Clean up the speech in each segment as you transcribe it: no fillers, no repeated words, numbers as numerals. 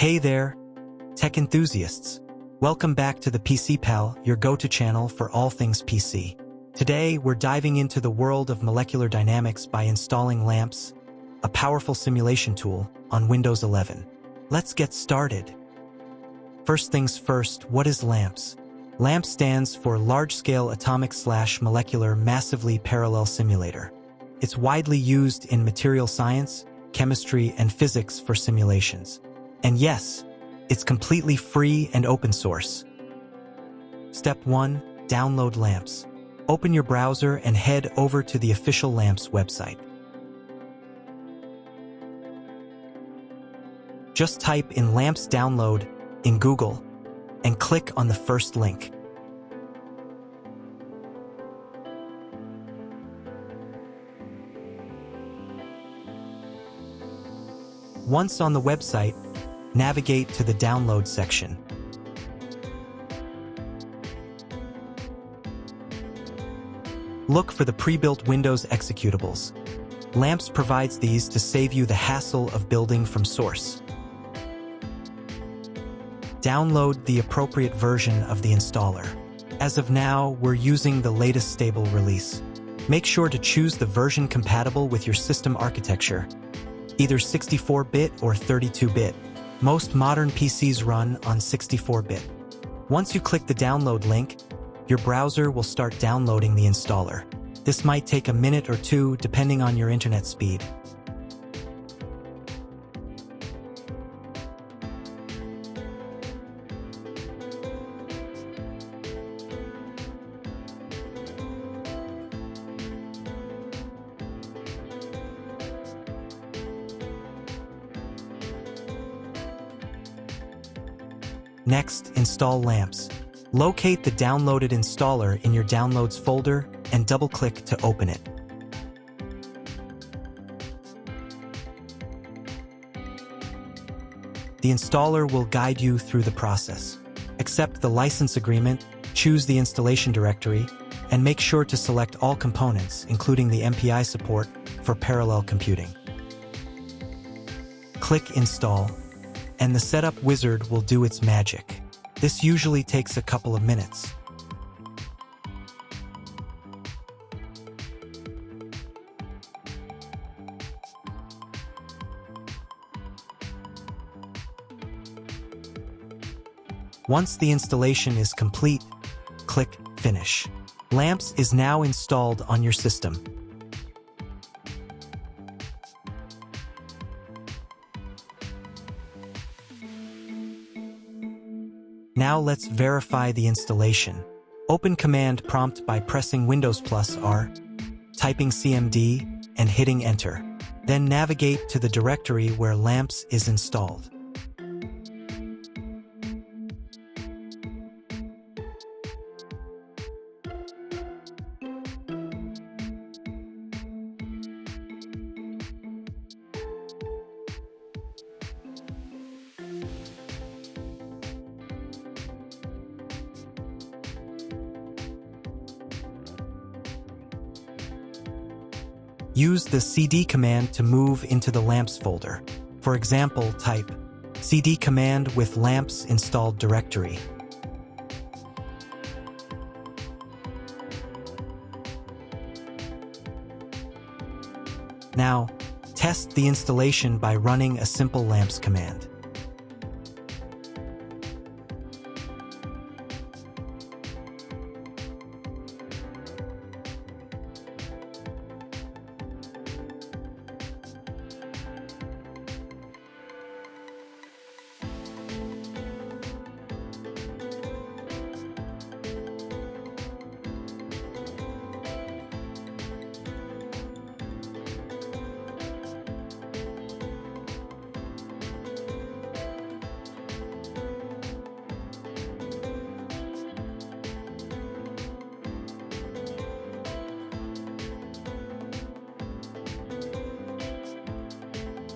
Hey there, tech enthusiasts. Welcome back to the PC Pal, your go-to channel for all things PC. Today, we're diving into the world of molecular dynamics by installing LAMMPS, a powerful simulation tool, on Windows 11. Let's get started. First things first, what is LAMMPS? LAMMPS stands for Large-Scale Atomic/Molecular Massively Parallel Simulator. It's widely used in material science, chemistry, and physics for simulations. And yes, it's completely free and open source. Step 1. Download LAMMPS. Open your browser and head over to the official LAMMPS website. Just type in LAMMPS download in Google and click on the first link. Once on the website, navigate to the download section. Look for the pre-built Windows executables. LAMMPS provides these to save you the hassle of building from source. Download the appropriate version of the installer. As of now, we're using the latest stable release. Make sure to choose the version compatible with your system architecture, either 64-bit or 32-bit. Most modern PCs run on 64-bit. Once you click the download link, your browser will start downloading the installer. This might take a minute or two depending on your internet speed. Next, install LAMMPS. Locate the downloaded installer in your Downloads folder and double-click to open it. The installer will guide you through the process. Accept the license agreement, choose the installation directory, and make sure to select all components, including the MPI support for parallel computing. Click Install, and the setup wizard will do its magic. This usually takes a couple of minutes. Once the installation is complete, click Finish. LAMMPS is now installed on your system. Now let's verify the installation. Open Command Prompt by pressing Windows+R, typing CMD, and hitting Enter. Then navigate to the directory where LAMMPS is installed. Use the cd command to move into the LAMMPS folder. For example, type cd command with LAMMPS installed directory. Now, test the installation by running a simple LAMMPS command.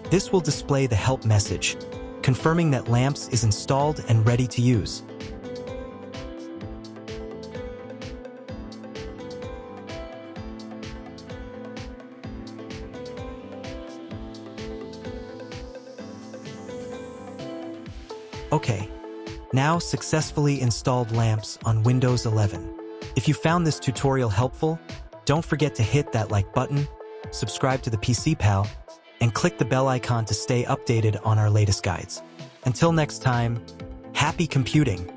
This will display the help message, confirming that LAMMPS is installed and ready to use. Okay, now successfully installed lamps on Windows 11. If you found this tutorial helpful, don't forget to hit that like button, subscribe to the PC Pal, and click the bell icon to stay updated on our latest guides. Until next time, happy computing!